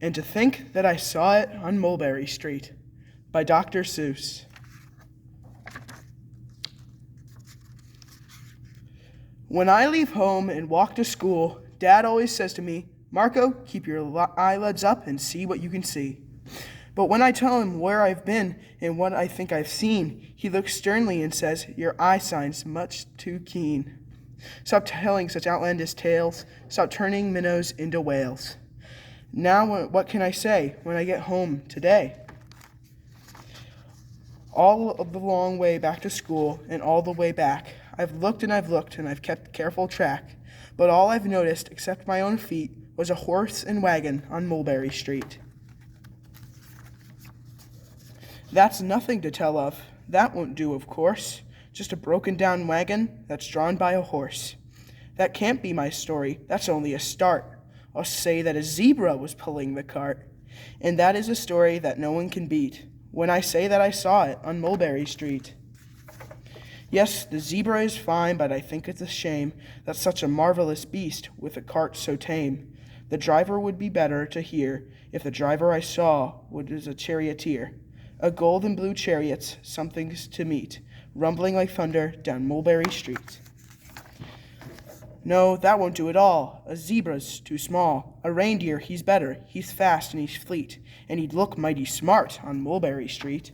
And to think that I saw it on Mulberry Street by Dr. Seuss. When I leave home and walk to school, Dad always says to me, "Marco, keep your eyelids up and see what you can see." But when I tell him where I've been and what I think I've seen, he looks sternly and says, "Your eyesight's much too keen. Stop telling such outlandish tales. Stop turning minnows into whales." Now what can I say when I get home today? All of the long way back to school and all the way back, I've looked and I've kept careful track, but all I've noticed, except my own feet, was a horse and wagon on Mulberry Street. That's nothing to tell of. That won't do, of course. Just a broken-down wagon that's drawn by a horse. That can't be my story. That's only a start. I'll say that a zebra was pulling the cart, and that is a story that no one can beat when I say that I saw it on Mulberry Street. Yes, the zebra is fine, but I think it's a shame that such a marvelous beast with a cart so tame. The driver would be better to hear if the driver I saw was a charioteer. A gold and blue chariots, something's to meet, rumbling like thunder down Mulberry Street. No, that won't do at all. A zebra's too small. A reindeer, he's better. He's fast and he's fleet, and he'd look mighty smart on Mulberry Street.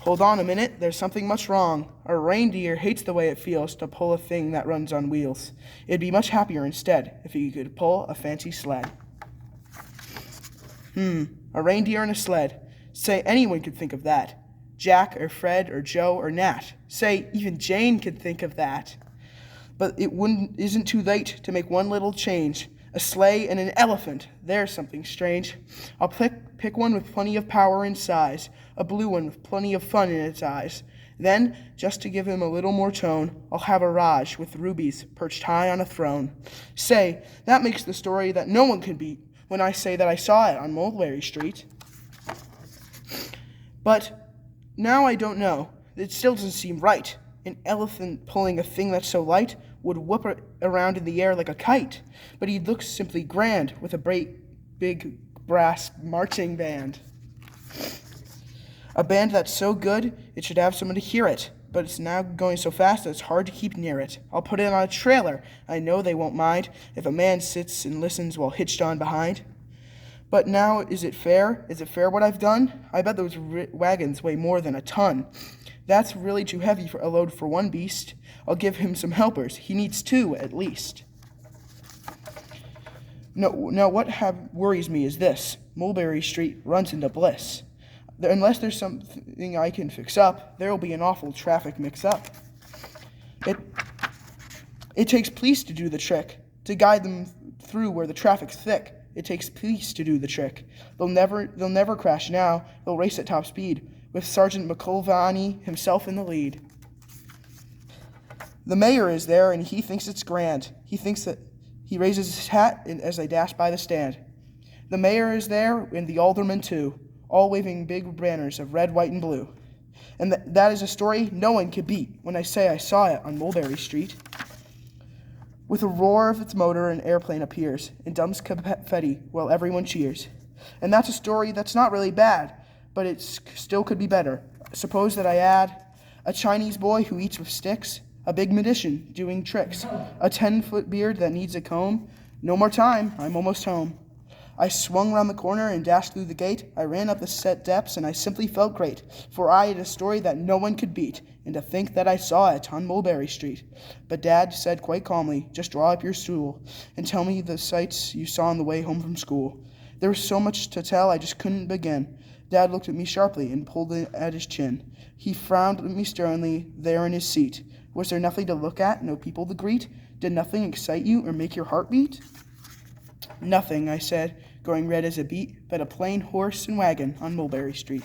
Hold on a minute, there's something much wrong. A reindeer hates the way it feels to pull a thing that runs on wheels. It'd be much happier instead if he could pull a fancy sled. A reindeer and a sled. Say, anyone could think of that. Jack or Fred or Joe or Nat. Say, even Jane could think of that. But it isn't too late to make one little change. A sleigh and an elephant. There's something strange. I'll pick one with plenty of power and size. A blue one with plenty of fun in its eyes. Then, just to give him a little more tone, I'll have a Raj with rubies perched high on a throne. Say, that makes the story that no one can beat when I say that I saw it on Mulberry Street. But now I don't know. It still doesn't seem right. An elephant pulling a thing that's so light would whoop it around in the air like a kite, but he looks simply grand with a great big brass marching band. A band that's so good it should have someone to hear it, but it's now going so fast that it's hard to keep near it. I'll put it on a trailer. I know they won't mind if a man sits and listens while hitched on behind. But now, is it fair? Is it fair what I've done? I bet those wagons weigh more than a ton. That's really too heavy for a load for one beast. I'll give him some helpers. He needs two, at least. No, what worries me is this. Mulberry Street runs into bliss. Unless there's something I can fix up, there will be an awful traffic mix-up. It takes police to do the trick, to guide them through where the traffic's thick. It takes police to do the trick. They'll never crash now. They'll race at top speed, with Sergeant McIlvany himself in the lead. The mayor is there, and he thinks it's grand. He raises his hat as they dash by the stand. The mayor is there, and the aldermen too, all waving big banners of red, white, and blue. And that is a story no one could beat when I say I saw it on Mulberry Street. With a roar of its motor, an airplane appears and dumps confetti while everyone cheers. And that's a story that's not really bad, but it still could be better. Suppose that I add a Chinese boy who eats with sticks, a big magician doing tricks, a 10-foot beard that needs a comb. No more time, I'm almost home. I swung round the corner and dashed through the gate. I ran up the set steps and I simply felt great, for I had a story that no one could beat, and to think that I saw it on Mulberry Street. But Dad said quite calmly, "Just draw up your stool and tell me the sights you saw on the way home from school." There was so much to tell I just couldn't begin. Dad looked at me sharply and pulled at his chin. He frowned at me sternly there in his seat. Was there nothing to look at, no people to greet? Did nothing excite you or make your heart beat? "Nothing," I said, going red as a beet, "but a plain horse and wagon on Mulberry Street."